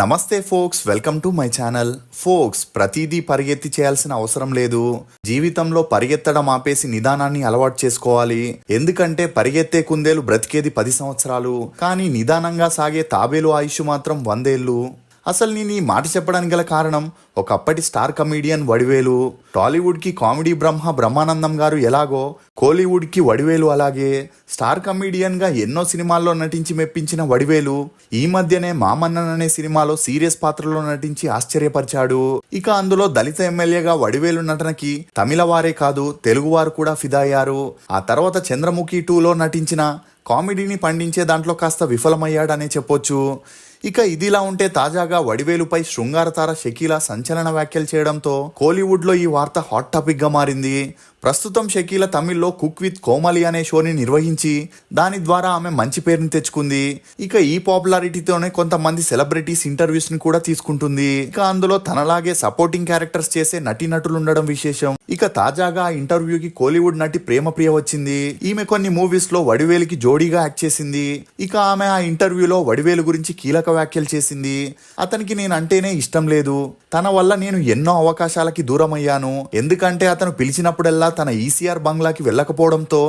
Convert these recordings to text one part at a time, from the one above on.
నమస్తే folks, welcome to my channel. Folks, ప్రతిదీ పరిగెత్తి చేయాల్సిన అవసరం లేదు. జీవితంలో పరిగెత్తడం ఆపేసి నిదానాన్ని అలవాటు చేసుకోవాలి. ఎందుకంటే పరిగెత్తే కుందేలు బ్రతికేది 10 సంవత్సరాలు, కానీ నిదానంగా సాగే తాబేలు ఆయుష్ మాత్రం 100 ఏళ్ళు. అసలు నేను ఈ మాట చెప్పడానికి గల కారణం, ఒకప్పటి స్టార్ కమీడియన్ వడివేలు. టాలీవుడ్కి కామెడీ బ్రహ్మానందం గారు ఎలాగో కోలీవుడ్కి వడివేలు అలాగే. స్టార్ కమీడియన్గా ఎన్నో సినిమాల్లో నటించి మెప్పించిన వడివేలు ఈ మధ్యనే మామన్నన్ అనే సినిమాలో సీరియస్ పాత్రలో నటించి ఆశ్చర్యపరిచాడు. ఇక అందులో దళిత ఎమ్మెల్యేగా వడివేలు నటనకి తమిళ వారే కాదు, తెలుగువారు కూడా ఫిదా అయ్యారు. ఆ తర్వాత చంద్రముఖి 2లో నటించిన కామెడీని పండించే దాంట్లో కాస్త విఫలమయ్యాడనే చెప్పొచ్చు. ఇక ఇదిలా ఉంటే తాజాగా వడివేలుపై శృంగారతార షకీలా సంచలన వ్యాఖ్యలు చేయడంతో కోలీవుడ్లో ఈ వార్త హాట్ టాపిక్ గా మారింది. ప్రస్తుతం షకీలా తమిళ్లో కుక్ విత్ కోమలి అనే షోని నిర్వహించి దాని ద్వారా ఆమె మంచి పేరుని తెచ్చుకుంది. ఇక ఈ పాపులారిటీతోనే కొంతమంది సెలబ్రిటీస్ ఇంటర్వ్యూస్ ని కూడా తీసుకుంటుంది. ఇక అందులో తనలాగే సపోర్టింగ్ క్యారెక్టర్స్ చేసే నటీనటులు ఉండడం విశేషం. ఇక తాజాగా ఆ ఇంటర్వ్యూకి కోలీవుడ్ నటి ప్రేమప్రియ వచ్చింది. ఈమె కొన్ని మూవీస్ లో వడివేలుకి జోడీగా యాక్ట్ చేసింది. ఇక ఆమె ఆ ఇంటర్వ్యూలో వడివేలు గురించి కీలక వ్యాఖ్యలు చేసింది. అతనికి నేనంటేనే ఇష్టం లేదు, తన వల్ల నేను ఎన్నో అవకాశాలకి దూరం అయ్యాను. ఎందుకంటే అతను పిలిచినప్పుడల్లా తన ఈసీఆర్ బంగ్లాకి వెళ్ళకపోవడంతో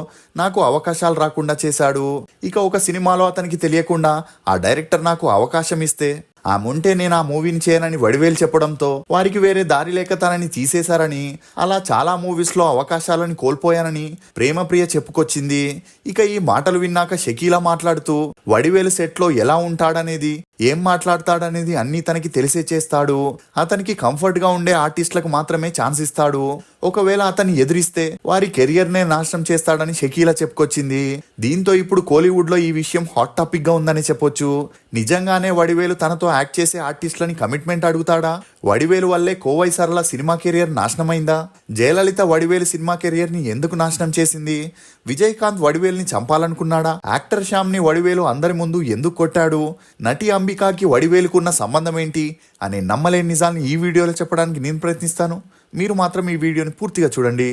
నాకు అవకాశాలు రాకుండా చేశాడు. ఇక ఒక సినిమాలో అతనికి తెలియకుండా ఆ డైరెక్టర్ నాకు అవకాశం ఇస్తే ఆముంటే నేను ఆ మూవీని చేయనని వడివేలు చెప్పడంతో వారికి వేరే దారి లేక తనని తీసేశారని, అలా చాలా మూవీస్ లో అవకాశాలను కోల్పోయానని ప్రేమప్రియ చెప్పుకొచ్చింది. ఇక ఈ మాటలు విన్నాక షకీలా మాట్లాడుతూ వడివేలు సెట్ లో ఎలా ఉంటాడనేది, ఏం మాట్లాడతాడనేది అన్నీ తనకి తెలిసే చేస్తాడు. అతనికి కంఫర్ట్ గా ఉండే ఆర్టిస్టులకు మాత్రమే ఛాన్స్ ఇస్తాడు. ఒకవేళ అతన్ని ఎదిరిస్తే వారి కెరియర్ నే నాశనం చేస్తాడని షకీలా చెప్పుకొచ్చింది. దీంతో ఇప్పుడు కోలీవుడ్ లో ఈ విషయం హాట్ టాపిక్ గా ఉందని చెప్పొచ్చు. నిజంగానే వడివేలు తనతో యాక్ట్ చేసే ఆర్టిస్టులని కమిట్మెంట్ అడుగుతాడా? వడివేలు వల్లే కోవై సరళ సినిమా కెరియర్ నాశనమైందా? జయలలిత వడివేలు సినిమా కెరియర్ ని ఎందుకు నాశనం చేసింది? విజయకాంత్ వడివేలుని చంపాలనుకున్నాడా? యాక్టర్ శ్యామ్ ని వడివేలు అందరి ముందు ఎందుకు కొట్టాడు? నటి అంబికాకి వడివేలుకున్న సంబంధం ఏంటి అనే నమ్మలేని నిజాన్ని ఈ వీడియోలో చెప్పడానికి నేను ప్రయత్నిస్తాను. మీరు మాత్రం ఈ వీడియోని పూర్తిగా చూడండి.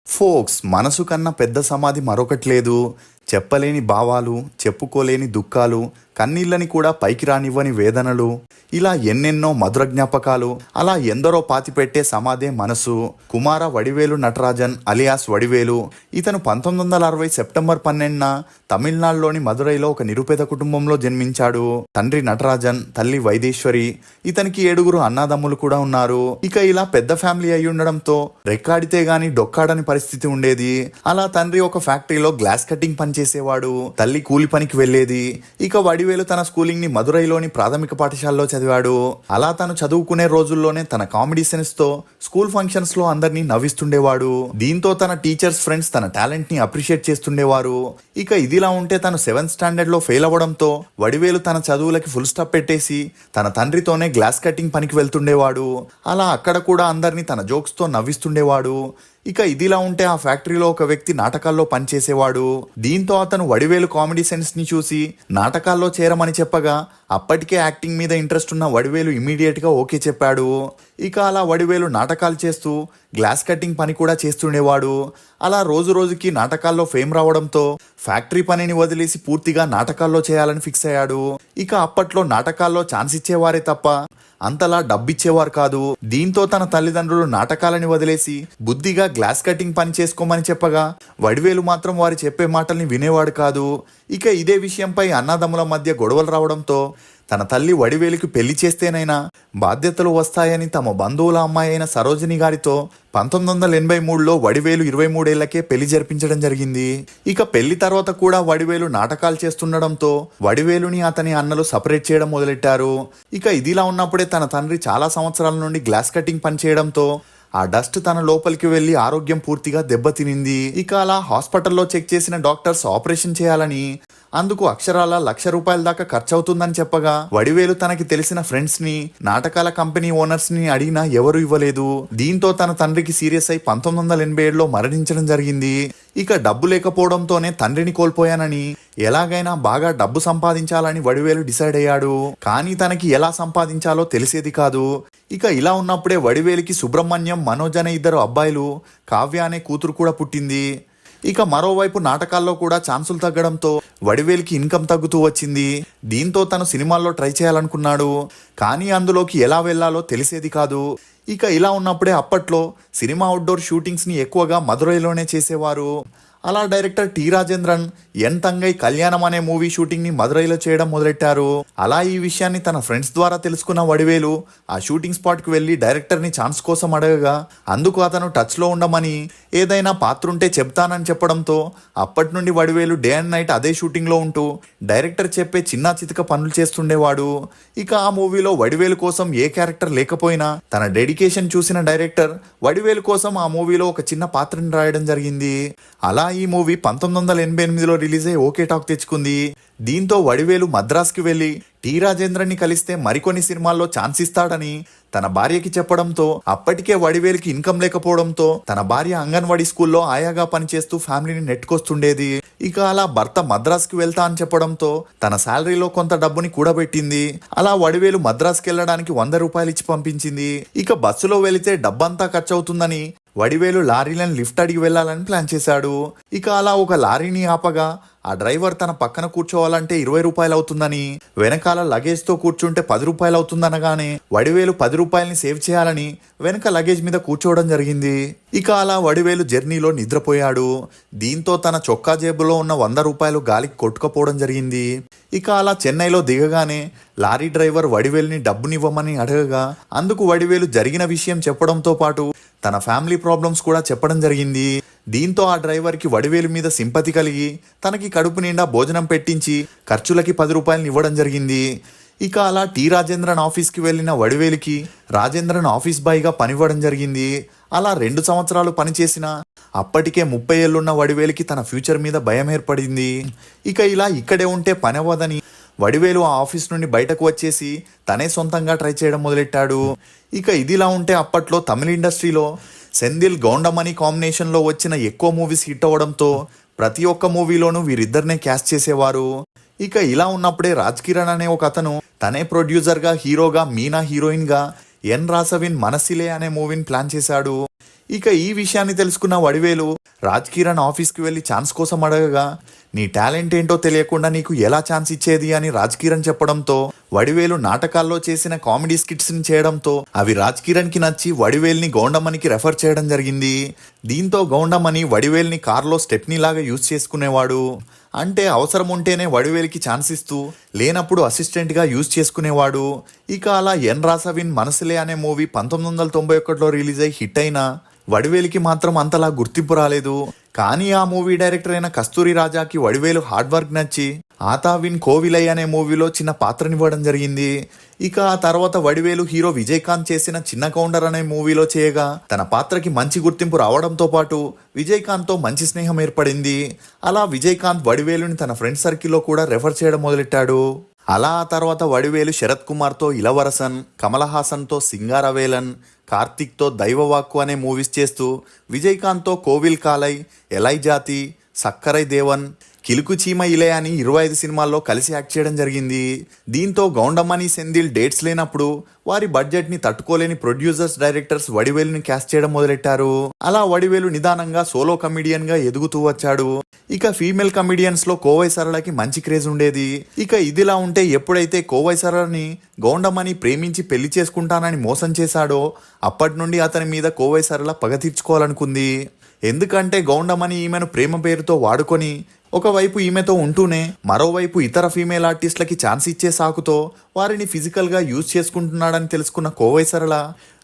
ఫోక్స్, మనసు కన్నా పెద్ద సమాధి మరొకటి లేదు. చెప్పలేని భావాలు, చెప్పుకోలేని దుఃఖాలు, కన్నీళ్ళని కూడా పైకి రానివ్వని వేదనలు, ఇలా ఎన్నెన్నో మధుర జ్ఞాపకాలు, అలా ఎందరో పాతిపెట్టే సమాధే మనసు. కుమార వడివేలు నటరాజన్ అలియాస్ వడివేలు. ఇతను 1960 సెప్టెంబర్ 12న తమిళనాడులోని మదురైలో ఒక నిరుపేద కుటుంబంలో జన్మించాడు. తండ్రి నటరాజన్, తల్లి వైదేశ్వరి. ఇతనికి 7 అన్నాదమ్ములు కూడా ఉన్నారు. ఇక ఇలా పెద్ద ఫ్యామిలీ అయి ఉండడంతో రెక్కాడితే గాని డొక్కాడని పరిస్థితి ఉండేది. అలా తండ్రి ఒక ఫ్యాక్టరీలో గ్లాస్ కటింగ్ పని చేసేవాడు, తల్లి కూలి పనికి వెళ్లేది. ఇక వడివేలు తన స్కూలింగ్ ని మదురైలోని ప్రాథమిక పాఠశాలలో చదివాడు. అలా తను చదువుకునే రోజుల్లోనే తన కామెడీ సెన్స్ తో స్కూల్ ఫంక్షన్స్ లో అందరినీ నవ్విస్తుండేవాడు. దీంతో తన టీచర్స్ ఫ్రెండ్స్ తన టాలెంట్ ని అప్రిషియేట్ చేస్తుండేవారు. ఇక ఇదిలా ఉంటే తను 7th స్టాండర్డ్ లో ఫెయిల్ అవ్వడంతో వడివేలు తన చదువులకి ఫుల్ స్టాప్ పెట్టేసి తన తండ్రితోనే గ్లాస్ కటింగ్ పనికి వెళ్తుండేవాడు. అలా అక్కడ కూడా అందరినీ తన జోక్స్ తో నవ్విస్తుండేవాడు. ఇక ఇదిలా ఉంటే ఆ ఫ్యాక్టరీలో ఒక వ్యక్తి నాటకాల్లో పనిచేసేవాడు. దీంతో అతను వడివేలు కామెడీ సెన్స్ ని చూసి నాటకాల్లో చేరమని చెప్పగా అప్పటికే యాక్టింగ్ మీద ఇంట్రెస్ట్ ఉన్న వడివేలు ఇమీడియట్ గా ఓకే చెప్పాడు. ఇక అలా వడివేలు నాటకాలు చేస్తూ గ్లాస్ కటింగ్ పని కూడా చేస్తుండేవాడు. అలా రోజు రోజుకి నాటకాల్లో ఫేమ్ రావడంతో ఫ్యాక్టరీ పనిని వదిలేసి పూర్తిగా నాటకాల్లో చేయాలని ఫిక్స్ అయ్యాడు. ఇక అప్పట్లో నాటకాల్లో ఛాన్స్ ఇచ్చేవారే తప్ప అంతలా డబ్బిచ్చేవారు కాదు. దీంతో తన తల్లిదండ్రులు నాటకాలని వదిలేసి బుద్ధిగా గ్లాస్ కటింగ్ పని చేసుకోమని చెప్పగా వడివేలు మాత్రం వారు చెప్పే మాటల్ని వినేవాడు కాదు. ఇక ఇదే విషయంపై అన్నదమ్ముల మధ్య గొడవలు రావడంతో తన తల్లి వడివేలుకి పెళ్లి చేస్తేనైనా బాధ్యతలు వస్తాయని తమ బంధువుల అమ్మాయి అయిన సరోజిని గారితో 1983లో వడివేలు 23 ఏళ్లకే పెళ్లి జరిపించడం జరిగింది. ఇక పెళ్లి తర్వాత కూడా వడివేలు నాటకాలు చేస్తుండడంతో వడివేలుని అతని అన్నలు సపరేట్ చేయడం మొదలెట్టారు. ఇక ఇదిలా ఉన్నప్పుడే తన తండ్రి చాలా సంవత్సరాల నుండి గ్లాస్ కటింగ్ పని చేయడంతో ఆ డస్ట్ తన లోపలికి వెళ్లి ఆరోగ్యం పూర్తిగా దెబ్బతినింది. ఇక అలా హాస్పిటల్లో చెక్ చేసిన డాక్టర్స్ ఆపరేషన్ చేయాలని, అందుకు అక్షరాల ₹1,00,000 దాకా ఖర్చు అవుతుందని చెప్పగా వడివేలు తనకి తెలిసిన ఫ్రెండ్స్ ని, నాటకాల కంపెనీ ఓనర్స్ ని అడిగినా ఎవరు ఇవ్వలేదు. దీంతో తన తండ్రికి సీరియస్ అయి 1987లో మరణించడం జరిగింది. ఇక డబ్బు లేకపోవడంతోనే తండ్రిని కోల్పోయానని, ఎలాగైనా బాగా డబ్బు సంపాదించాలని వడివేలు డిసైడ్ అయ్యాడు. కానీ తనకి ఎలా సంపాదించాలో తెలిసేది కాదు. ఇక ఇలా ఉన్నప్పుడే వడివేలుకి సుబ్రహ్మణ్యం, మనోజ్ అనే 2 అబ్బాయిలు, కావ్య అనే కూతురు కూడా పుట్టింది. ఇక మరోవైపు నాటకాల్లో కూడా ఛాన్సులు తగ్గడంతో వడివేలుకి ఇన్కమ్ తగ్గుతూ వచ్చింది. దీంతో తను సినిమాల్లో ట్రై చేయాలనుకున్నాడు. కానీ అందులోకి ఎలా వెళ్లాలో తెలిసేది కాదు. ఇక ఇలా ఉన్నప్పుడే అప్పట్లో సినిమా అవుట్డోర్ షూటింగ్స్ని ఎక్కువగా మదురైలోనే చేసేవారు. అలా డైరెక్టర్ టి రాజేంద్రన్ ఎన్ తంగై కళ్యాణం అనే మూవీ షూటింగ్ని మదురైలో చేయడం మొదలెట్టారు. అలా ఈ విషయాన్ని తన ఫ్రెండ్స్ ద్వారా తెలుసుకున్న వడివేలు ఆ షూటింగ్ స్పాట్కి వెళ్ళి డైరెక్టర్ని ఛాన్స్ కోసం అడగగా అందుకు అతను టచ్లో ఉండమని, ఏదైనా పాత్ర ఉంటే చెప్తానని చెప్పడంతో అప్పటి నుండి వడివేలు డే అండ్ నైట్ అదే షూటింగ్లో ఉంటూ డైరెక్టర్ చెప్పే చిన్న చితక పనులు చేస్తుండేవాడు. ఇక ఆ మూవీలో వడివేలు కోసం ఏ క్యారెక్టర్ లేకపోయినా తన డెడికేషన్ చూసిన డైరెక్టర్ వడివేలు కోసం ఆ మూవీలో ఒక చిన్న పాత్రని రాయడం జరిగింది. అలా ఈ మూవీ 1988లో రిలీజ్ అయ్యి ఓకే టాక్ తెచ్చుకుంది. దీంతో వడివేలు మద్రాస్కి వెళ్ళి టి రాజేంద్రన్ని కలిస్తే మరికొన్ని సినిమాల్లో ఛాన్స్ ఇస్తాడని తన భార్యకి చెప్పడంతో అప్పటికే వడివేలుకి ఇన్కమ్ లేకపోవడంతో తన భార్య అంగన్వాడీ స్కూల్లో ఆయాగా పనిచేస్తూ ఫ్యామిలీని నెట్టుకొస్తుండేది. ఇక అలా భర్త మద్రాస్కి వెళ్తా అని చెప్పడంతో తన శాలరీలో కొంత డబ్బుని కూడబెట్టింది. అలా వడివేలు మద్రాస్కి వెళ్ళడానికి 100 రూపాయలు ఇచ్చి పంపించింది. ఇక బస్సులో వెళితే డబ్బంతా ఖర్చు అవుతుందని వడివేలు లారీలను లిఫ్ట్ అడిగి వెళ్లాలని ప్లాన్ చేశాడు. ఇక అలా ఒక లారీని ఆపగా ఆ డ్రైవర్ తన పక్కన కూర్చోవాలంటే 20 రూపాయలు అవుతుందని, వెనకాల లగేజ్ తో కూర్చుంటే 10 రూపాయలు అవుతుందనగానే వడివేలు 10 రూపాయలని సేవ్ చేయాలని వెనక లగేజ్ మీద కూర్చోవడం జరిగింది. ఇక అలా వడివేలు జర్నీలో నిద్రపోయాడు. దీంతో తన చొక్కా జేబులో ఉన్న 100 రూపాయలు గాలికి కొట్టుకుపోవడం జరిగింది. ఇక అలా చెన్నైలో దిగగానే లారీ డ్రైవర్ వడివేలుని డబ్బునివ్వమని అడగగా అందుకు వడివేలు జరిగిన విషయం చెప్పడంతో పాటు తన ఫ్యామిలీ ప్రాబ్లమ్స్ కూడా చెప్పడం జరిగింది. దీంతో ఆ డ్రైవర్కి వడివేలు మీద సింపతి కలిగి తనకి కడుపు నిండా భోజనం పెట్టించి ఖర్చులకి 10 రూపాయలు ఇవ్వడం జరిగింది. ఇక అలా టి రాజేంద్రన్ ఆఫీస్కి వెళ్ళిన వడివేలుకి రాజేంద్రన్ ఆఫీస్ బాయ్గా పనివ్వడం జరిగింది. అలా 2 సంవత్సరాలు పనిచేసిన అప్పటికే 30 ఏళ్లున్న వడివేలుకి తన ఫ్యూచర్ మీద భయం ఏర్పడింది. ఇక ఇలా ఇక్కడే ఉంటే పని అవ్వదని వడివేలు ఆ ఆఫీస్ నుండి బయటకు వచ్చేసి తనే సొంతంగా ట్రై చేయడం మొదలెట్టాడు. ఇక ఇదిలా ఉంటే అప్పట్లో తమిళ ఇండస్ట్రీలో సెందిల్ గౌండమణి కాంబినేషన్లో వచ్చిన ఎక్కువ మూవీస్ హిట్ అవ్వడంతో ప్రతి ఒక్క మూవీలోనూ వీరిద్దరినే క్యాస్ట్ చేసేవారు. ఇక ఇలా ఉన్నప్పుడే రాజ్ కిరణ్ అనే ఒక అతను తనే ప్రొడ్యూసర్గా, హీరోగా, మీనా హీరోయిన్గా ఎన్ రాసవిన్ మనసిలే అనే మూవీని ప్లాన్ చేశాడు. ఇక ఈ విషయాన్ని తెలుసుకున్న వడివేలు రాజ్ కిరణ్ ఆఫీస్కి వెళ్ళి ఛాన్స్ కోసం అడగగా నీ టాలెంట్ ఏంటో తెలియకుండా నీకు ఎలా ఛాన్స్ ఇచ్చేది అని రాజ్ కిరణ్ చెప్పడంతో వడివేలు నాటకాల్లో చేసిన కామెడీ స్కిట్స్ ని చేయడంతో అవి రాజ్ కిరణ్ కి నచ్చి వడివేల్ని గౌండమణికి రెఫర్ చేయడం జరిగింది. దీంతో గౌండమణి వడివేల్ని కార్లో స్టెప్నీ లాగా యూజ్ చేసుకునేవాడు. అంటే అవసరం ఉంటేనే వడివేలుకి ఛాన్స్ ఇస్తూ లేనప్పుడు అసిస్టెంట్గా యూజ్ చేసుకునేవాడు. ఇక అలా ఎన్ రాసవిన్ మనసులే అనే మూవీ 1991లో రిలీజ్ అయి హిట్ అయినా వడివేలుకి మాత్రం అంతలా గుర్తింపు రాలేదు. కానీ ఆ మూవీ డైరెక్టర్ అయిన కస్తూరి రాజాకి వడివేలు హార్డ్ వర్క్ నచ్చి ఆతావిన్ కోవిలై అనే మూవీలో చిన్న పాత్రనివ్వడం జరిగింది. ఇక ఆ తర్వాత వడివేలు హీరో విజయకాంత్ చేసిన చిన్న కౌండర్ అనే మూవీలో చేయగా తన పాత్రకి మంచి గుర్తింపు రావడంతో పాటు విజయకాంత్తో మంచి స్నేహం ఏర్పడింది. అలా విజయకాంత్ వడివేలుని తన ఫ్రెండ్ సర్కిల్లో కూడా రెఫర్ చేయడం మొదలెట్టాడు. అలా ఆ తర్వాత వడివేలు శరత్ కుమార్తో ఇలవరసన్, కమల్ హాసన్తో సింగారవేలన్, కార్తిక్తో దైవవాక్కు అనే మూవీస్ చేస్తూ విజయకాంత్తో కోవిల్ కాలై, ఎలైజాతి, సక్కరై దేవన్, కిలుకు చీమ ఇలే అని 25 సినిమాల్లో కలిసి యాక్ట్ చేయడం జరిగింది. దీంతో గౌండమణి, సెందిల్ డేట్స్ లేనప్పుడు వారి బడ్జెట్ ని తట్టుకోలేని ప్రొడ్యూసర్స్, డైరెక్టర్స్ వడివేలుని క్యాస్ట్ చేయడం మొదలెట్టారు. అలా వడివేలు నిదానంగా సోలో కమిడియన్ గా ఎదుగుతూ వచ్చాడు. ఇక ఫీమేల్ కమిడియన్స్ లో కోవై సరళకి మంచి క్రేజ్ ఉండేది. ఇక ఇదిలా ఉంటే ఎప్పుడైతే కోవై సరళని గౌండమణి ప్రేమించి పెళ్లి చేసుకుంటానని మోసం చేశాడో అప్పటి నుండి అతని మీద కోవై సరళ పగ తీర్చుకోవాలనుకుంది. ఎందుకంటే గౌండమణి ఈమెను ప్రేమ పేరుతో వాడుకొని ఒకవైపు ఈమెతో ఉంటూనే మరోవైపు ఇతర ఫీమేల్ ఆర్టిస్టులకి ఛాన్స్ ఇచ్చే సాకుతో వారిని ఫిజికల్గా యూజ్ చేసుకుంటున్నాడని తెలుసుకున్న కోవై సరళ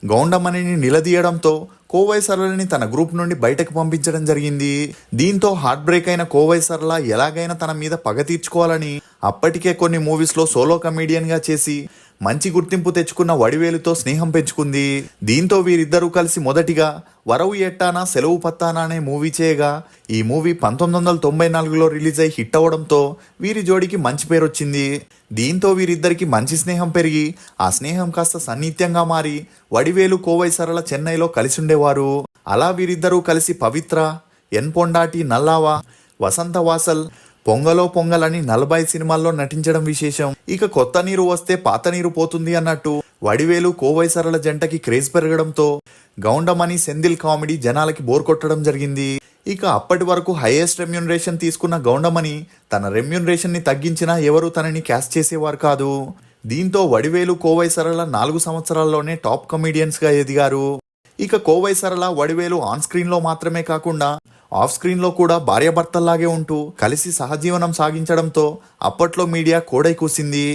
గౌండమణిని నిలదీయడంతో కోవై సరళని తన గ్రూప్ నుండి బయటకు పంపించడం జరిగింది. దీంతో హార్ట్ బ్రేక్ అయిన కోవై సరళ ఎలాగైనా తన మీద పగ తీర్చుకోవాలని అప్పటికే కొన్ని మూవీస్లో సోలో కమేడియన్గా చేసి మంచి గుర్తింపు తెచ్చుకున్న వడివేలుతో స్నేహం పెంచుకుంది. దీంతో వీరిద్దరూ కలిసి మొదటిగా వరవు ఎట్టానా సెలవు పత్తానా అనే మూవీ చేయగా ఈ మూవీ 1994లో రిలీజ్ అయి హిట్ అవ్వడంతో వీరి జోడికి మంచి పేరు వచ్చింది. దీంతో వీరిద్దరికి మంచి స్నేహం పెరిగి ఆ స్నేహం కాస్త సన్నిహిత్యంగా మారి వడివేలు, కోవై సరళ చెన్నైలో కలిసి ఉండేవారు. అలా వీరిద్దరూ కలిసి పవిత్ర, ఎన్ పొండాటి, నల్లావా, వసంత వాసల్, పొంగలో పొంగల్ అని 40 సినిమాల్లో నటించడం విశేషం. ఇక కొత్త నీరు వస్తే పాత నీరు పోతుంది అన్నట్టు వడివేలు, కోవై సరళ జంటకి క్రేజ్ పెరగడంతో గౌండమణి, సెందిల్ కామెడీ జనాలకి బోర్ కొట్టడం జరిగింది. ఇక అప్పటి వరకు హైయెస్ట్ రెమ్యూనరేషన్ తీసుకున్న గౌండమణి తన రెమ్యూనరేషన్ ని తగ్గించినా ఎవరు తనని క్యాస్ట్ చేసేవారు కాదు. దీంతో వడివేలు కోవై సరళ 4 సంవత్సరాల్లోనే టాప్ కమీడియన్స్ గా ఎదిగారు. ఇక కోవై సరళ వడివేలు ఆన్ స్క్రీన్ లో మాత్రమే కాకుండా ఆఫ్ స్క్రీన్ లో కూడా భార్యాభర్తల్లాగే ఉంటూ కలిసి సహజీవనం సాగించడంతో అప్పట్లో మీడియా కోడై కూసింది.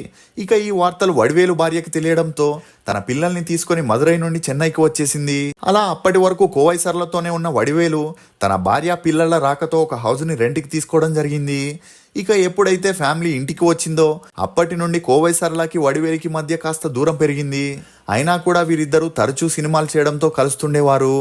ఇక ఈ వార్తలు వడివేలు భార్యకి తెలియడంతో తన పిల్లల్ని తీసుకుని మదురై నుండి చెన్నైకి వచ్చేసింది. అలా అప్పటి వరకు కోవై సరళతోనే ఉన్న వడివేలు తన భార్య పిల్లల రాకతో ఒక హౌస్ ని రెంట్కి తీసుకోవడం జరిగింది. ఇక ఎప్పుడైతే ఫ్యామిలీ ఇంటికి వచ్చిందో అప్పటి నుండి కోవై సరళకి వడివేలికి మధ్య కాస్త దూరం పెరిగింది. అయినా కూడా వీరిద్దరూ తరచూ సినిమాలు చేయడంతో కలుస్తుండేవారు.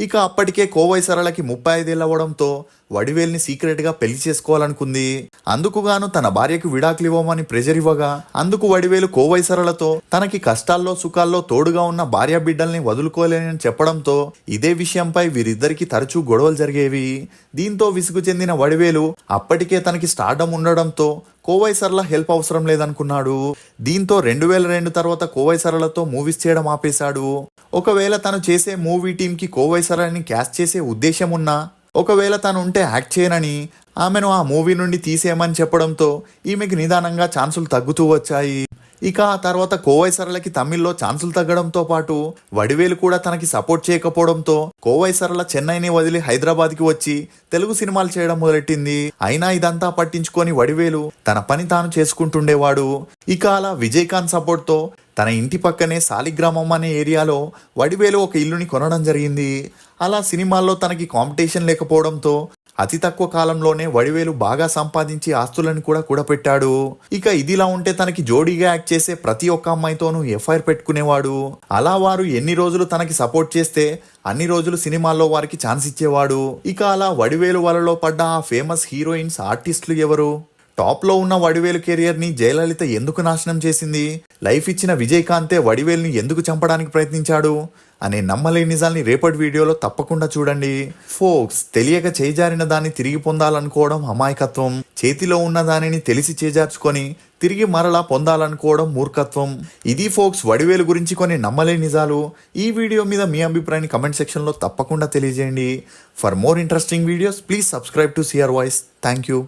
ఇక అప్పటికే కోవై సరళకి 35 ఏళ్ళు అవ్వడంతో వడివేల్ని సీక్రెట్ గా పెళ్లి చేసుకోవాలనుకుంది. అందుకుగాను తన భార్యకు విడాకులు ఇవ్వమని ప్రెజర్ ఇవ్వగా అందుకు వడివేలు కోవై సరళతో తనకి కష్టాల్లో సుఖాల్లో తోడుగా ఉన్న భార్య బిడ్డల్ని వదులుకోలేనని చెప్పడంతో ఇదే విషయంపై వీరిద్దరికి తరచూ గొడవలు జరిగేవి. దీంతో విసుగు చెందిన వడివేలు అప్పటికే తనకి స్టార్డమ్ ఉండడంతో కోవై సరళ హెల్ప్ అవసరం లేదనుకున్నాడు. దీంతో 2002 తర్వాత కోవై సరళతో మూవీస్ చేయడం ఆపేశాడు. ఒకవేళ తను చేసే మూవీ టీమ్ కి కోవై సరళని క్యాస్ట్ చేసే ఉద్దేశం ఉన్నా ఒకవేళ తను ఉంటే యాక్ట్ చేయనని ఆమెను ఆ మూవీ నుండి తీసేయమని చెప్పడంతో ఈమెకి నిదానంగా ఛాన్సులు తగ్గుతూ వచ్చాయి. ఇక ఆ తర్వాత కోవై సరళకి తమిళ్లో ఛాన్సులు తగ్గడంతో పాటు వడివేలు కూడా తనకి సపోర్ట్ చేయకపోవడంతో కోవై సరళ చెన్నైని వదిలి హైదరాబాద్కి వచ్చి తెలుగు సినిమాలు చేయడం మొదలెట్టింది. అయినా ఇదంతా పట్టించుకొని వడివేలు తన పని తాను చేసుకుంటుండేవాడు. ఇక అలా విజయకాంత్ సపోర్ట్తో తన ఇంటి పక్కనే సాలిగ్రామం అనే ఏరియాలో వడివేలు ఒక ఇల్లుని కొనడం జరిగింది. అలా సినిమాల్లో తనకి కాంపిటీషన్ లేకపోవడంతో అతి తక్కువ కాలంలోనే వడివేలు బాగా సంపాదించి ఆస్తులను కూడా కూడపెట్టాడు. ఇక ఇదిలా ఉంటే తనకి జోడీగా యాక్ట్ చేసే ప్రతి ఒక్క అమ్మాయితోనూ ఎఫ్ఐఆర్ పెట్టుకునేవాడు. అలా వారు ఎన్ని రోజులు తనకి సపోర్ట్ చేస్తే అన్ని రోజులు సినిమాల్లో వారికి ఛాన్స్ ఇచ్చేవాడు. ఇక అలా వడివేలు వలలో పడ్డ ఆ ఫేమస్ హీరోయిన్స్ ఆర్టిస్టులు ఎవరు? టాప్ లో ఉన్న వడివేలు కెరియర్ ని జయలలిత ఎందుకు నాశనం చేసింది? లైఫ్ ఇచ్చిన విజయకాంతే వడివేలుని ఎందుకు చంపడానికి ప్రయత్నించాడు అనే నమ్మలేని నిజాల్ని రేపటి వీడియోలో తప్పకుండా చూడండి. ఫోక్స్, తెలియక చేజారిన దాన్ని తిరిగి పొందాలనుకోవడం అమాయకత్వం. చేతిలో ఉన్న దానిని తెలిసి చేజార్చుకొని తిరిగి మరలా పొందాలనుకోవడం మూర్ఖత్వం. ఇది ఫోక్స్ వడివేలు గురించి కొన్ని నమ్మలేని నిజాలు. ఈ వీడియో మీద మీ అభిప్రాయాన్ని కమెంట్ సెక్షన్ లో తప్పకుండా తెలియజేయండి. For more interesting videos please subscribe to CR voice. Thank you.